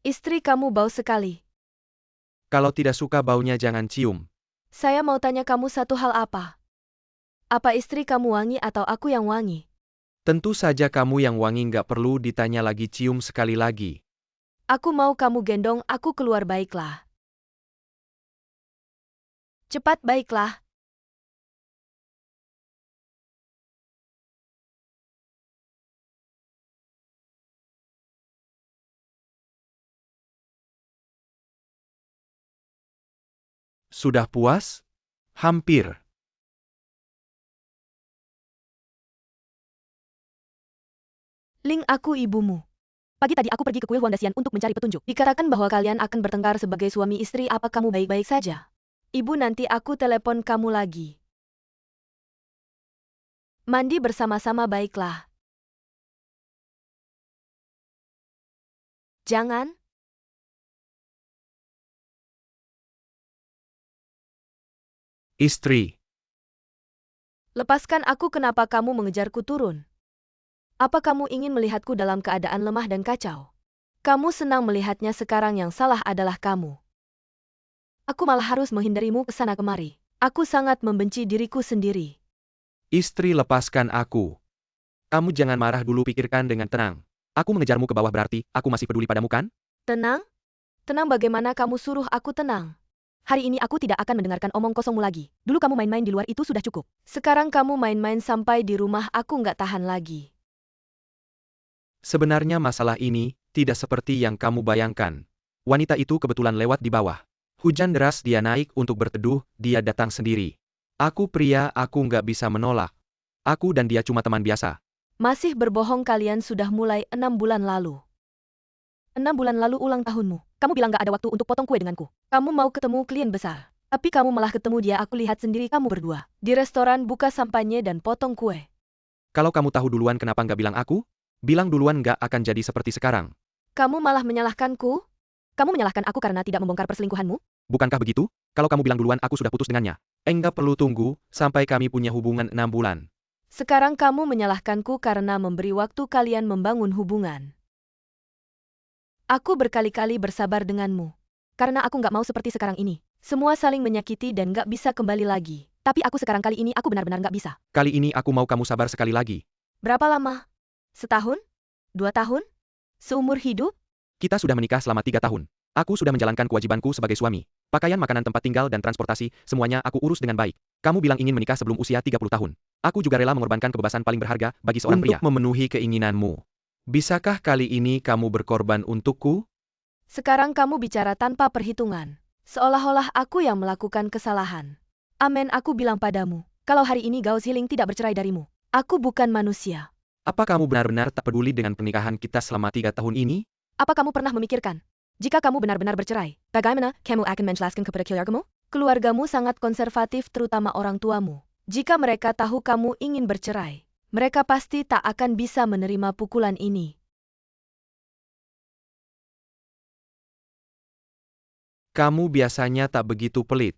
Istri kamu bau sekali. Kalau tidak suka baunya jangan cium. Saya mau tanya kamu satu hal apa? Apa istri kamu wangi atau aku yang wangi? Tentu saja kamu yang wangi nggak perlu ditanya lagi cium sekali lagi. Aku mau kamu gendong aku keluar baiklah. Cepat baiklah. Sudah puas? Hampir. Ling, aku ibumu. Pagi tadi aku pergi ke kuil Wandasian untuk mencari petunjuk. Dikatakan bahwa kalian akan bertengkar sebagai suami istri. Apa kamu baik-baik saja? Ibu, nanti aku telepon kamu lagi. Mandi bersama-sama baiklah. Jangan. Istri. Lepaskan aku. Kenapa kamu mengejarku turun? Apa kamu ingin melihatku dalam keadaan lemah dan kacau? Kamu senang melihatnya. Sekarang yang salah adalah kamu. Aku malah harus menghindarimu ke sana kemari. Aku sangat membenci diriku sendiri. Istri, lepaskan aku. Kamu jangan marah dulu, pikirkan dengan tenang. Aku mengejarmu ke bawah berarti aku masih peduli padamu kan? Tenang? Tenang bagaimana kamu suruh aku tenang? Hari ini aku tidak akan mendengarkan omong kosongmu lagi. Dulu kamu main-main di luar itu sudah cukup. Sekarang kamu main-main sampai di rumah aku nggak tahan lagi. Sebenarnya masalah ini tidak seperti yang kamu bayangkan. Wanita itu kebetulan lewat di bawah. Hujan deras, dia naik untuk berteduh, dia datang sendiri. Aku pria, aku nggak bisa menolak. Aku dan dia cuma teman biasa. Masih berbohong, kalian sudah mulai 6 bulan lalu. 6 bulan lalu ulang tahunmu. Kamu bilang gak ada waktu untuk potong kue denganku. Kamu mau ketemu klien besar. Tapi kamu malah ketemu dia. Aku lihat sendiri kamu berdua. Di restoran buka sampahnya dan potong kue. Kalau kamu tahu duluan kenapa nggak bilang aku? Bilang duluan nggak akan jadi seperti sekarang. Kamu malah menyalahkanku? Kamu menyalahkan aku karena tidak membongkar perselingkuhanmu? Bukankah begitu? Kalau kamu bilang duluan aku sudah putus dengannya. Enggak perlu tunggu sampai kami punya hubungan 6 bulan. Sekarang kamu menyalahkanku karena memberi waktu kalian membangun hubungan. Aku berkali-kali bersabar denganmu. Karena aku nggak mau seperti sekarang ini. Semua saling menyakiti dan nggak bisa kembali lagi. Tapi aku sekarang kali ini aku benar-benar nggak bisa. Kali ini aku mau kamu sabar sekali lagi. Berapa lama? Setahun? 2 tahun? Seumur hidup? Kita sudah menikah selama 3 tahun. Aku sudah menjalankan kewajibanku sebagai suami. Pakaian, makanan, tempat tinggal, dan transportasi, semuanya aku urus dengan baik. Kamu bilang ingin menikah sebelum usia 30 tahun. Aku juga rela mengorbankan kebebasan paling berharga bagi seorang pria untuk memenuhi keinginanmu. Bisakah kali ini kamu berkorban untukku? Sekarang kamu bicara tanpa perhitungan. Seolah-olah aku yang melakukan kesalahan. Amen, aku bilang padamu. Kalau hari ini Gao Ziling tidak bercerai darimu. Aku bukan manusia. Apa kamu benar-benar tak peduli dengan pernikahan kita selama 3 tahun ini? Apa kamu pernah memikirkan? Jika kamu benar-benar bercerai, bagaimana kamu akan menjelaskan kepada keluargamu? Keluargamu sangat konservatif, terutama orang tuamu. Jika mereka tahu kamu ingin bercerai, mereka pasti tak akan bisa menerima pukulan ini. Kamu biasanya tak begitu pelit.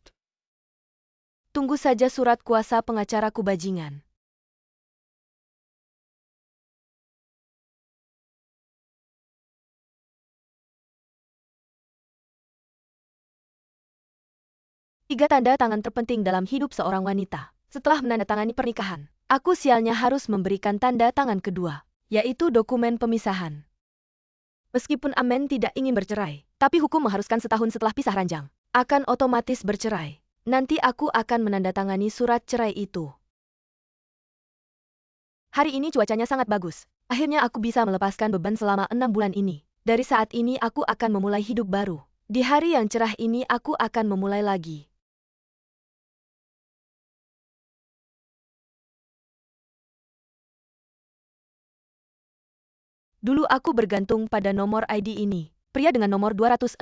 Tunggu saja surat kuasa pengacaraku bajingan. Tiga tanda tangan terpenting dalam hidup seorang wanita. Setelah menandatangani pernikahan, aku sialnya harus memberikan tanda tangan kedua, yaitu dokumen pemisahan. Meskipun Amen tidak ingin bercerai, tapi hukum mengharuskan setahun setelah pisah ranjang, akan otomatis bercerai. Nanti aku akan menandatangani surat cerai itu. Hari ini cuacanya sangat bagus. Akhirnya aku bisa melepaskan beban selama 6 bulan ini. Dari saat ini aku akan memulai hidup baru. Di hari yang cerah ini aku akan memulai lagi. Dulu aku bergantung pada nomor ID ini. Pria dengan nomor 206.532.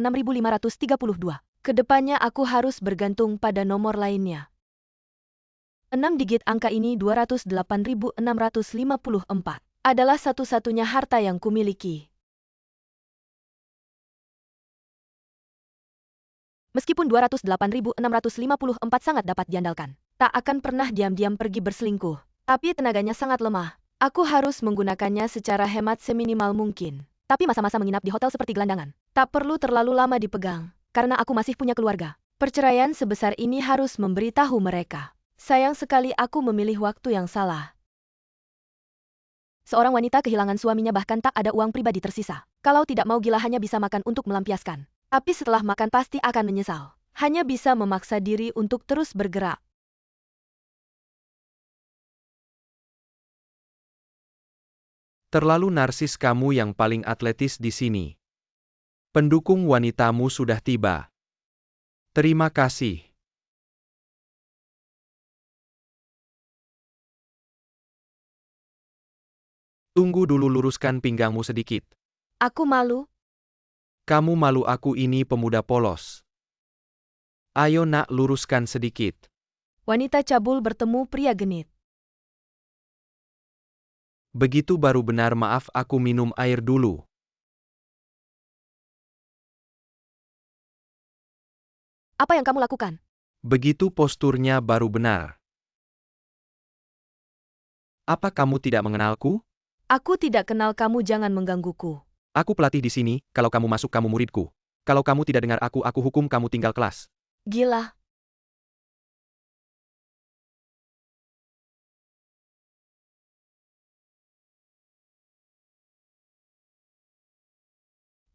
Kedepannya aku harus bergantung pada nomor lainnya. 6 digit angka ini 208.654. Adalah satu-satunya harta yang kumiliki. Meskipun 208.654 sangat dapat diandalkan, tak akan pernah diam-diam pergi berselingkuh. Tapi tenaganya sangat lemah. Aku harus menggunakannya secara hemat seminimal mungkin. Tapi masa-masa menginap di hotel seperti gelandangan. Tak perlu terlalu lama dipegang, karena aku masih punya keluarga. Perceraian sebesar ini harus memberitahu mereka. Sayang sekali aku memilih waktu yang salah. Seorang wanita kehilangan suaminya bahkan tak ada uang pribadi tersisa. Kalau tidak mau gila hanya bisa makan untuk melampiaskan. Tapi setelah makan pasti akan menyesal. Hanya bisa memaksa diri untuk terus bergerak. Terlalu narsis kamu yang paling atletis di sini. Pendukung wanitamu sudah tiba. Terima kasih. Tunggu dulu, luruskan pinggangmu sedikit. Aku malu. Kamu malu? Aku ini pemuda polos. Ayo nak, luruskan sedikit. Wanita cabul bertemu pria genit. Begitu baru benar. Maaf, aku minum air dulu. Apa yang kamu lakukan? Begitu posturnya baru benar. Apa kamu tidak mengenalku? Aku tidak kenal kamu, jangan menggangguku. Aku pelatih di sini, kalau kamu masuk kamu muridku. Kalau kamu tidak dengar aku hukum kamu tinggal kelas. Gila.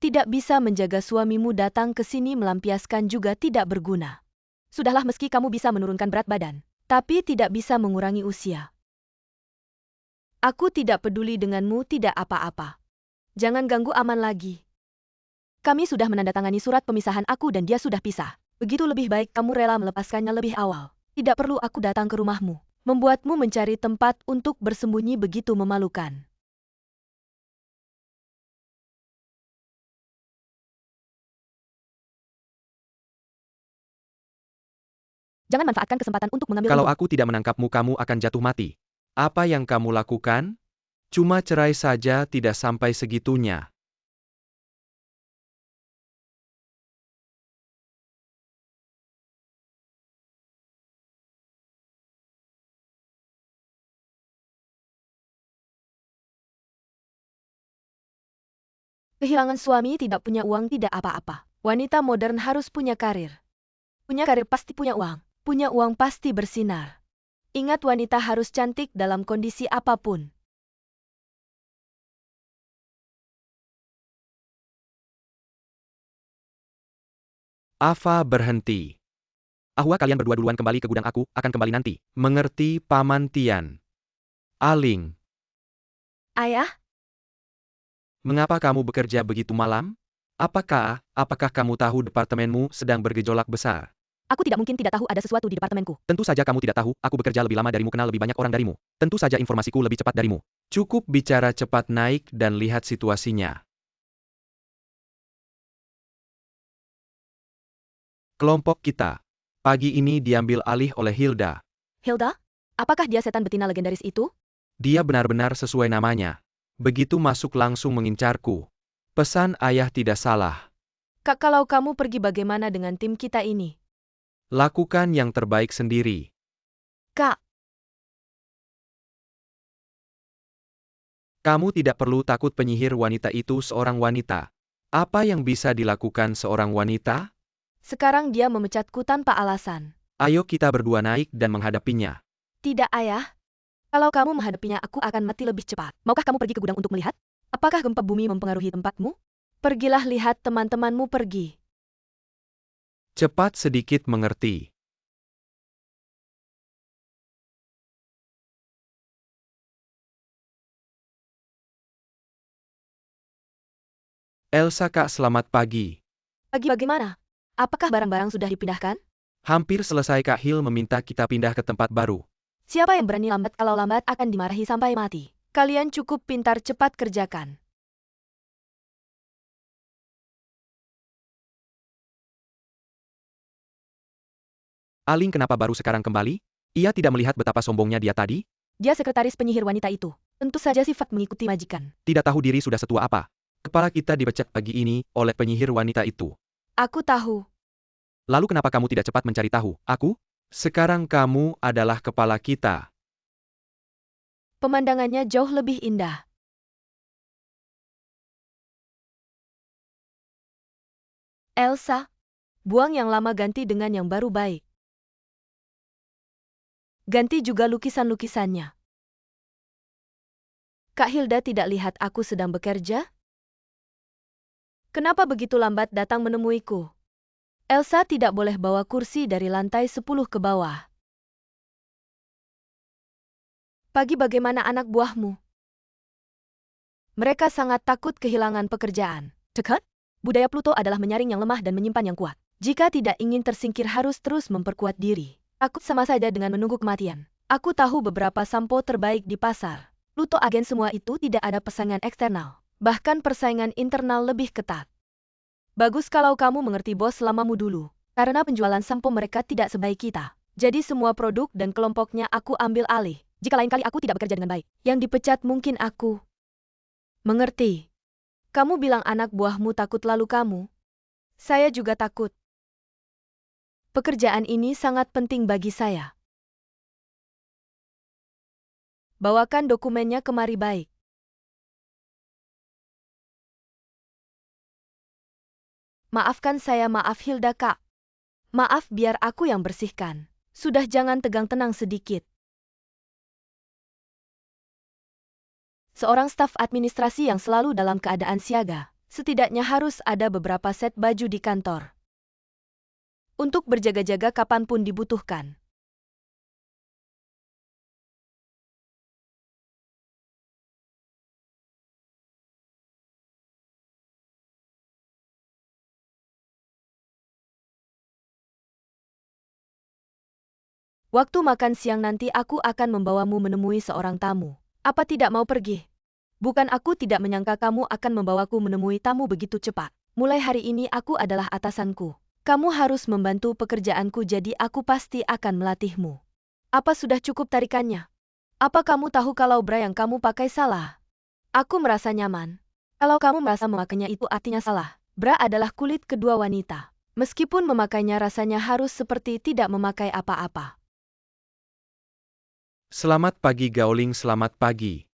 Tidak bisa menjaga suamimu datang ke sini melampiaskan juga tidak berguna. Sudahlah, meski kamu bisa menurunkan berat badan, tapi tidak bisa mengurangi usia. Aku tidak peduli denganmu, tidak apa-apa. Jangan ganggu, aman lagi. Kami sudah menandatangani surat pemisahan, aku dan dia sudah pisah. Begitu lebih baik kamu rela melepaskannya lebih awal. Tidak perlu aku datang ke rumahmu. Membuatmu mencari tempat untuk bersembunyi begitu memalukan. Jangan manfaatkan kesempatan untuk mengambil Kalau untung. aku tidak menangkapmu kamu akan jatuh mati. Apa yang kamu lakukan? Cuma cerai saja, tidak sampai segitunya. Kehilangan suami, tidak punya uang, tidak apa-apa. Wanita modern harus punya karir. Punya karir pasti punya uang. Punya uang pasti bersinar. Ingat, wanita harus cantik dalam kondisi apapun. Ava berhenti. Ahwa, kalian berdua duluan kembali ke gudang, aku akan kembali nanti. Mengerti, Paman Tian? Aling, Ayah, mengapa kamu bekerja begitu malam? Apakah kamu tahu departemenmu sedang bergejolak besar? aku tidak mungkin tidak tahu ada sesuatu di departemenku. Tentu saja kamu tidak tahu, aku bekerja lebih lama darimu, kenal lebih banyak orang darimu. Tentu saja informasiku lebih cepat darimu. Cukup bicara, cepat naik dan lihat situasinya. Kelompok kita. Pagi ini diambil alih oleh Hilda. Hilda? Apakah dia setan betina legendaris itu? Dia benar-benar sesuai namanya. Begitu masuk langsung mengincarku. Pesan ayah tidak salah. Kak, kalau kamu pergi bagaimana dengan tim kita ini? Lakukan yang terbaik sendiri. Kak, Kamu tidak perlu takut, penyihir wanita itu seorang wanita. Apa yang bisa dilakukan seorang wanita? sekarang dia memecatku tanpa alasan. Ayo kita berdua naik dan menghadapinya. Tidak, ayah. Kalau kamu menghadapinya, aku akan mati lebih cepat. Maukah kamu pergi ke gudang untuk melihat? Apakah gempa bumi mempengaruhi tempatmu? Pergilah lihat teman-temanmu pergi. Cepat sedikit, mengerti. Elsa, Kak, selamat pagi. Pagi bagaimana? Apakah barang-barang sudah dipindahkan? Hampir selesai, Kak. Hill meminta kita pindah ke tempat baru. Siapa yang berani lambat? Kalau lambat akan dimarahi sampai mati. Kalian cukup pintar, cepat kerjakan. Aling kenapa baru sekarang kembali? Ia tidak melihat betapa sombongnya dia tadi? Dia sekretaris penyihir wanita itu. Tentu saja sifat mengikuti majikan. Tidak tahu diri sudah setua apa. Kepala kita dipecat pagi ini oleh penyihir wanita itu. Aku tahu. Lalu kenapa kamu tidak cepat mencari tahu? Aku? Sekarang kamu adalah kepala kita. Pemandangannya jauh lebih indah. Elsa, buang yang lama ganti dengan yang baru baik. Ganti juga lukisan-lukisannya. Kak Hilda tidak lihat aku sedang bekerja? Kenapa begitu lambat datang menemuiku? Elsa tidak boleh bawa kursi dari lantai 10 ke bawah. Pagi bagaimana anak buahmu? Mereka sangat takut kehilangan pekerjaan. Dekat? Budaya Pluto adalah menyaring yang lemah dan menyimpan yang kuat. Jika tidak ingin tersingkir harus terus memperkuat diri. Takut sama saja dengan menunggu kematian. Aku tahu beberapa sampo terbaik di pasar. Pluto agen semua itu tidak ada persaingan eksternal. Bahkan persaingan internal lebih ketat. Bagus kalau kamu mengerti bos lamamu dulu. Karena penjualan sampo mereka tidak sebaik kita. Jadi semua produk dan kelompoknya aku ambil alih. Jika lain kali aku tidak bekerja dengan baik. Yang dipecat mungkin aku. Mengerti. Kamu bilang anak buahmu takut lalu kamu. Saya juga takut. Pekerjaan ini sangat penting bagi saya. Bawakan dokumennya kemari baik. Maafkan saya maaf Hilda kak. Maaf biar aku yang bersihkan. Sudah jangan tegang tenang sedikit. Seorang staf administrasi yang selalu dalam keadaan siaga, setidaknya harus ada beberapa set baju di kantor. Untuk berjaga-jaga kapanpun dibutuhkan. Waktu makan siang nanti aku akan membawamu menemui seorang tamu. Apa tidak mau pergi? Bukan aku tidak menyangka kamu akan membawaku menemui tamu begitu cepat. Mulai hari ini aku adalah atasanku. Kamu harus membantu pekerjaanku jadi aku pasti akan melatihmu. Apa sudah cukup tarikannya? Apa kamu tahu kalau bra yang kamu pakai salah? Aku merasa nyaman. Kalau kamu merasa memakainya itu artinya salah. Bra adalah kulit kedua wanita. Meskipun memakainya rasanya harus seperti tidak memakai apa-apa. Selamat pagi Gaoling, selamat pagi.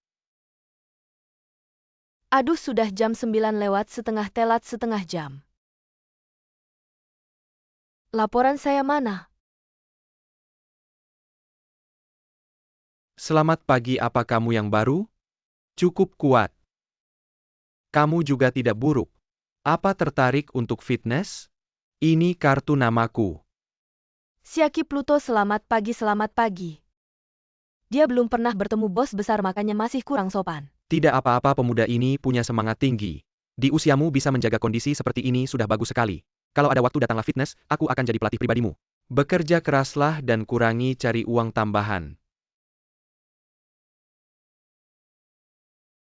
Aduh sudah jam 9 lewat setengah telat setengah jam. Laporan saya mana? Selamat pagi, apa kamu yang baru? Cukup kuat. Kamu juga tidak buruk. Apa tertarik untuk fitness? Ini kartu namaku. Siaki Pluto selamat pagi. Dia belum pernah bertemu bos besar makanya masih kurang sopan. Tidak apa-apa, pemuda ini punya semangat tinggi. Di usiamu bisa menjaga kondisi seperti ini sudah bagus sekali. Kalau ada waktu datanglah fitness, aku akan jadi pelatih pribadimu. Bekerja keraslah dan kurangi cari uang tambahan.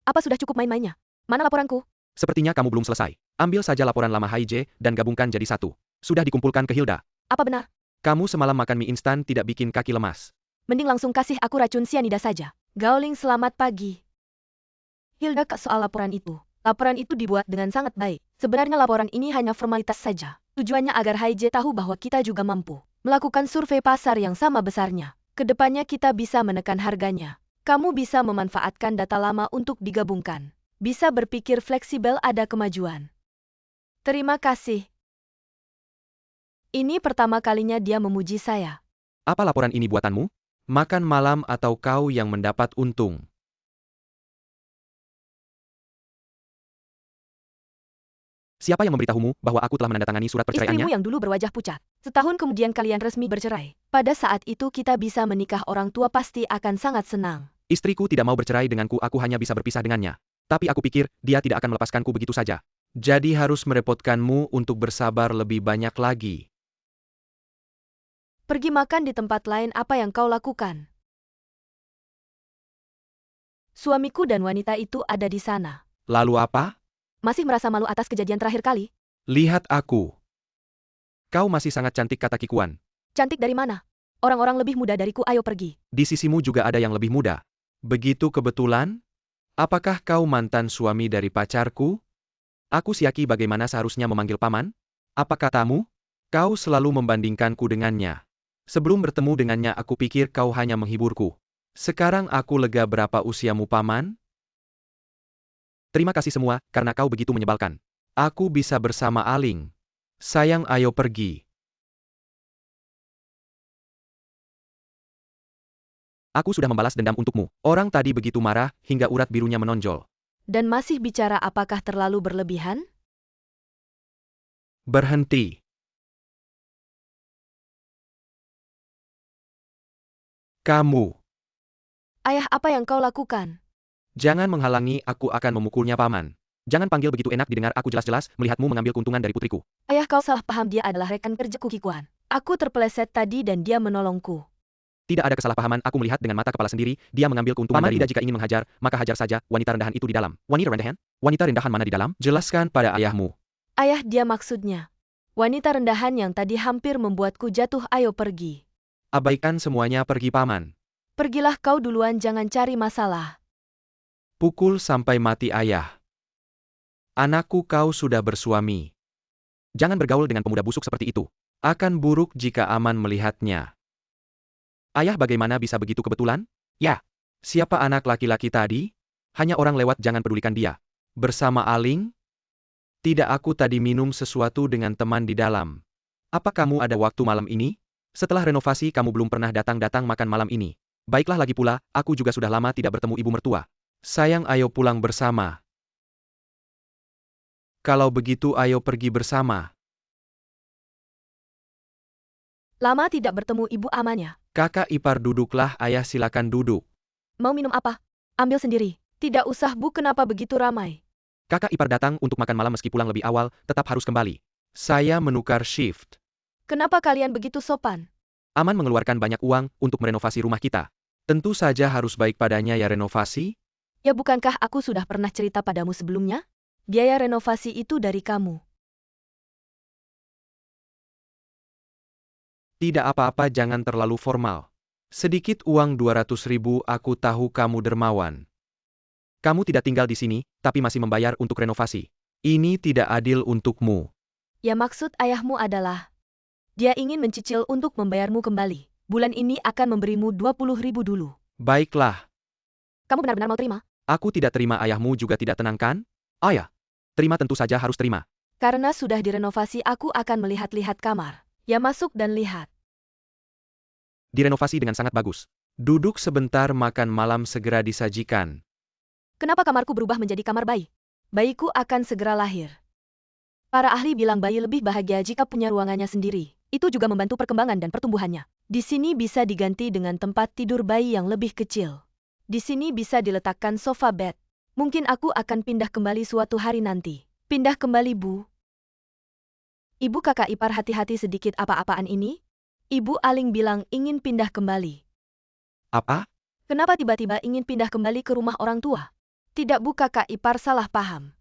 Apa sudah cukup main-mainnya? Mana laporanku? Sepertinya kamu belum selesai. Ambil saja laporan lama HIJ dan gabungkan jadi satu. Sudah dikumpulkan ke Hilda. Apa benar? Kamu semalam makan mie instan tidak bikin kaki lemas. Mending langsung kasih aku racun sianida saja. Gaoling selamat pagi. Hilda kak soal laporan itu. Laporan itu dibuat dengan sangat baik. Sebenarnya laporan ini hanya formalitas saja. Tujuannya agar HIJ tahu bahwa kita juga mampu melakukan survei pasar yang sama besarnya. Kedepannya kita bisa menekan harganya. Kamu bisa memanfaatkan data lama untuk digabungkan. Bisa berpikir fleksibel, ada kemajuan. Terima kasih. Ini pertama kalinya dia memuji saya. Apa laporan ini buatanmu? Makan malam atau kau yang mendapat untung? Siapa yang memberitahumu bahwa aku telah menandatangani surat perceraiannya? Istrimu yang dulu berwajah pucat. Setahun kemudian kalian resmi bercerai. Pada saat itu kita bisa menikah, orang tua pasti akan sangat senang. Istriku tidak mau bercerai denganku, aku hanya bisa berpisah dengannya. Tapi aku pikir, dia tidak akan melepaskanku begitu saja. Jadi harus merepotkanmu untuk bersabar lebih banyak lagi. Pergi makan di tempat lain, apa yang kau lakukan? Suamiku dan wanita itu ada di sana. Lalu apa? Masih merasa malu atas kejadian terakhir kali? Lihat aku. Kau masih sangat cantik, kata Kikuan. Cantik dari mana? Orang-orang lebih muda dariku, ayo pergi. Di sisimu juga ada yang lebih muda. Begitu kebetulan? Apakah kau mantan suami dari pacarku? Aku Siaki, bagaimana seharusnya memanggil paman? Apa katamu? Kau selalu membandingkanku dengannya. Sebelum bertemu dengannya aku pikir kau hanya menghiburku. Sekarang aku lega. Berapa usiamu, paman? Terima kasih semua, karena kau begitu menyebalkan. Aku bisa bersama Aling. Sayang, ayo pergi. Aku sudah membalas dendam untukmu. Orang tadi begitu marah, hingga urat birunya menonjol. Dan masih bicara apakah terlalu berlebihan? Berhenti. Kamu. Ayah, apa yang kau lakukan? Jangan menghalangi, aku akan memukulnya, Paman. Jangan panggil begitu, enak didengar, aku jelas-jelas melihatmu mengambil keuntungan dari putriku. Ayah, kau salah paham, dia adalah rekan kerjaku Kikuan. Aku terpeleset tadi dan dia menolongku. Tidak ada kesalahpahaman, aku melihat dengan mata kepala sendiri, dia mengambil keuntungan darimu. Paman tidak jika ingin menghajar, maka hajar saja, wanita rendahan itu di dalam. Wanita rendahan? Wanita rendahan mana di dalam? Jelaskan pada ayahmu. Ayah, dia maksudnya. Wanita rendahan yang tadi hampir membuatku jatuh, ayo pergi. Abaikan semuanya, pergi, Paman. Pergilah kau duluan, jangan cari masalah. Pukul sampai mati, ayah. Anakku, kau sudah bersuami. Jangan bergaul dengan pemuda busuk seperti itu. Akan buruk jika Aman melihatnya. Ayah, bagaimana bisa begitu kebetulan? Ya. Siapa anak laki-laki tadi? Hanya orang lewat, jangan pedulikan dia. Bersama Aling? Tidak, aku tadi minum sesuatu dengan teman di dalam. Apa kamu ada waktu malam ini? Setelah renovasi kamu belum pernah datang-datang makan malam ini. Baiklah, lagi pula, aku juga sudah lama tidak bertemu ibu mertua. Sayang, ayo pulang bersama. Kalau begitu ayo pergi bersama. Lama tidak bertemu ibu amannya. Kakak ipar, duduklah, ayah, silakan duduk. Mau minum apa? Ambil sendiri. Tidak usah, Bu, kenapa begitu ramai? Kakak ipar datang untuk makan malam meski pulang lebih awal, tetap harus kembali. Saya menukar shift. Kenapa kalian begitu sopan? Aman mengeluarkan banyak uang untuk merenovasi rumah kita. Tentu saja harus baik padanya, ya renovasi. Ya, bukankah aku sudah pernah cerita padamu sebelumnya? Biaya renovasi itu dari kamu. Tidak apa-apa, jangan terlalu formal. Sedikit uang 200.000, aku tahu kamu dermawan. Kamu tidak tinggal di sini, tapi masih membayar untuk renovasi. Ini tidak adil untukmu. Ya, maksud ayahmu adalah, dia ingin mencicil untuk membayarmu kembali. Bulan ini akan memberimu 20.000 dulu. Baiklah. Kamu benar-benar mau terima? Aku tidak terima, ayahmu juga tidak tenang kan? Ayah. Terima, tentu saja harus terima. Karena sudah direnovasi, aku akan melihat-lihat kamar. Ya, masuk dan lihat. Direnovasi dengan sangat bagus. Duduk sebentar, makan malam segera disajikan. Kenapa kamarku berubah menjadi kamar bayi? Bayiku akan segera lahir. Para ahli bilang bayi lebih bahagia jika punya ruangannya sendiri. Itu juga membantu perkembangan dan pertumbuhannya. Di sini bisa diganti dengan tempat tidur bayi yang lebih kecil. Di sini bisa diletakkan sofa bed. Mungkin aku akan pindah kembali suatu hari nanti. Pindah kembali, Bu. Ibu, kakak ipar, hati-hati sedikit, apa-apaan ini? Ibu Aling bilang ingin pindah kembali. Apa? Kenapa tiba-tiba ingin pindah kembali ke rumah orang tua? Tidak, Bu, kakak ipar salah paham.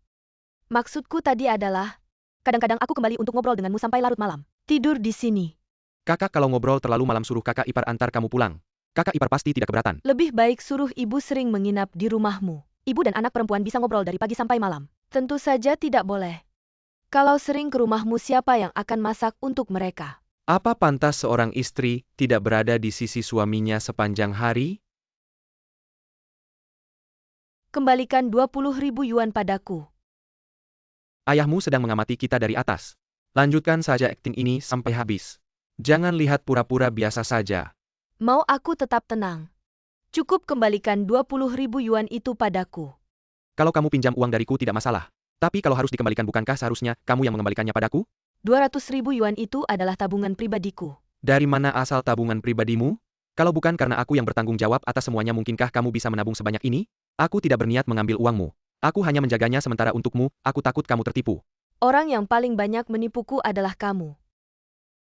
Maksudku tadi adalah, kadang-kadang aku kembali untuk ngobrol denganmu sampai larut malam. Tidur di sini. Kakak, kalau ngobrol terlalu malam suruh kakak ipar antar kamu pulang. Kakak ipar pasti tidak keberatan. Lebih baik suruh ibu sering menginap di rumahmu. Ibu dan anak perempuan bisa ngobrol dari pagi sampai malam. Tentu saja tidak boleh. Kalau sering ke rumahmu, siapa yang akan masak untuk mereka? Apa pantas seorang istri tidak berada di sisi suaminya sepanjang hari? Kembalikan 20.000 yuan padaku. Ayahmu sedang mengamati kita dari atas. Lanjutkan saja akting ini sampai habis. Jangan lihat pura-pura biasa saja. Mau aku tetap tenang? Cukup kembalikan 20.000 yuan itu padaku. Kalau kamu pinjam uang dariku tidak masalah. Tapi kalau harus dikembalikan, bukankah seharusnya kamu yang mengembalikannya padaku? 200.000 yuan itu adalah tabungan pribadiku. Dari mana asal tabungan pribadimu? Kalau bukan karena aku yang bertanggung jawab atas semuanya, mungkinkah kamu bisa menabung sebanyak ini? Aku tidak berniat mengambil uangmu. Aku hanya menjaganya sementara untukmu, aku takut kamu tertipu. Orang yang paling banyak menipuku adalah kamu.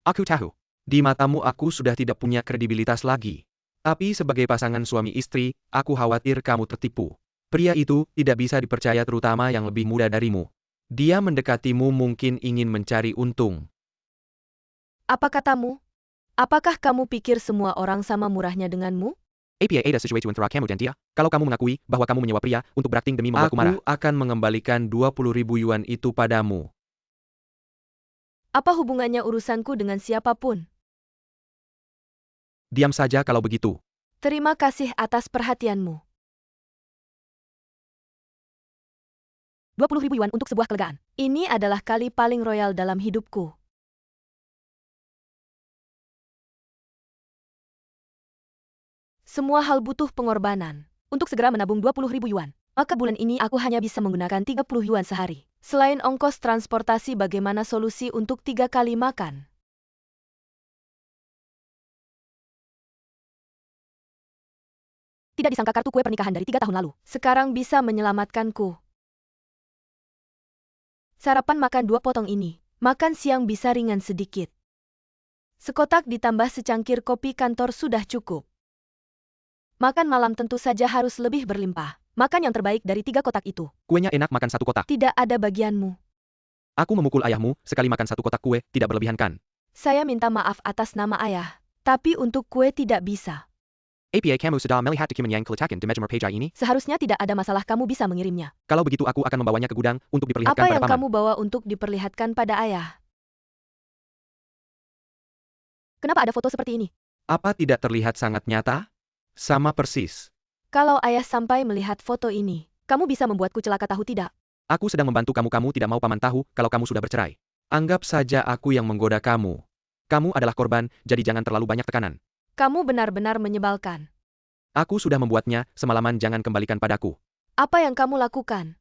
Aku tahu. Di matamu aku sudah tidak punya kredibilitas lagi. Tapi sebagai pasangan suami istri, aku khawatir kamu tertipu. Pria itu tidak bisa dipercaya, terutama yang lebih muda darimu. Dia mendekatimu mungkin ingin mencari untung. Apa katamu? Apakah kamu pikir semua orang sama murahnya denganmu? APA ada situation antara kamu dan dia. Kalau kamu mengakui bahwa kamu menyewa pria untuk berakting demi membuatku marah, aku akan mengembalikan 20.000 yuan itu padamu. Apa hubungannya urusanku dengan siapapun? Diam saja kalau begitu. Terima kasih atas perhatianmu. 20.000 yuan untuk sebuah kelegaan. Ini adalah kali paling royal dalam hidupku. Semua hal butuh pengorbanan. Untuk segera menabung 20.000 yuan. Maka bulan ini aku hanya bisa menggunakan 30 yuan sehari. Selain ongkos transportasi, bagaimana solusi untuk 3 kali makan? Tidak disangka kartu kue pernikahan dari 3 tahun lalu. Sekarang bisa menyelamatkanku. Sarapan makan 2 potong ini. Makan siang bisa ringan sedikit. Sekotak ditambah secangkir kopi kantor sudah cukup. Makan malam tentu saja harus lebih berlimpah. Makan yang terbaik dari 3 kotak itu. Kuenya enak, makan 1 kotak. Tidak ada bagianmu. Aku memukul ayahmu, sekali makan 1 kotak kue, tidak berlebihan kan? Saya minta maaf atas nama ayah. Tapi untuk kue tidak bisa. APA kamu sudah melihat dokumen yang keletakan di meja meja ini? Seharusnya tidak ada masalah, kamu bisa mengirimnya. Kalau begitu aku akan membawanya ke gudang untuk diperlihatkan Apa pada yang paman. kamu bawa untuk diperlihatkan pada ayah? Kenapa ada foto seperti ini? Apa tidak terlihat sangat nyata? Sama persis. Kalau ayah sampai melihat foto ini, kamu bisa membuatku celaka, tahu tidak? Aku sedang membantu kamu tidak mau paman tahu kalau kamu sudah bercerai. Anggap saja aku yang menggoda kamu. Kamu adalah korban, jadi jangan terlalu banyak tekanan. Kamu benar-benar menyebalkan. Aku sudah membuatnya, semalaman jangan kembalikan padaku. Apa yang kamu lakukan?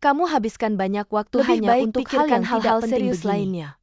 Kamu habiskan banyak waktu Lebih hanya baik untuk pikirkan hal-hal hal-hal serius serius lainnya.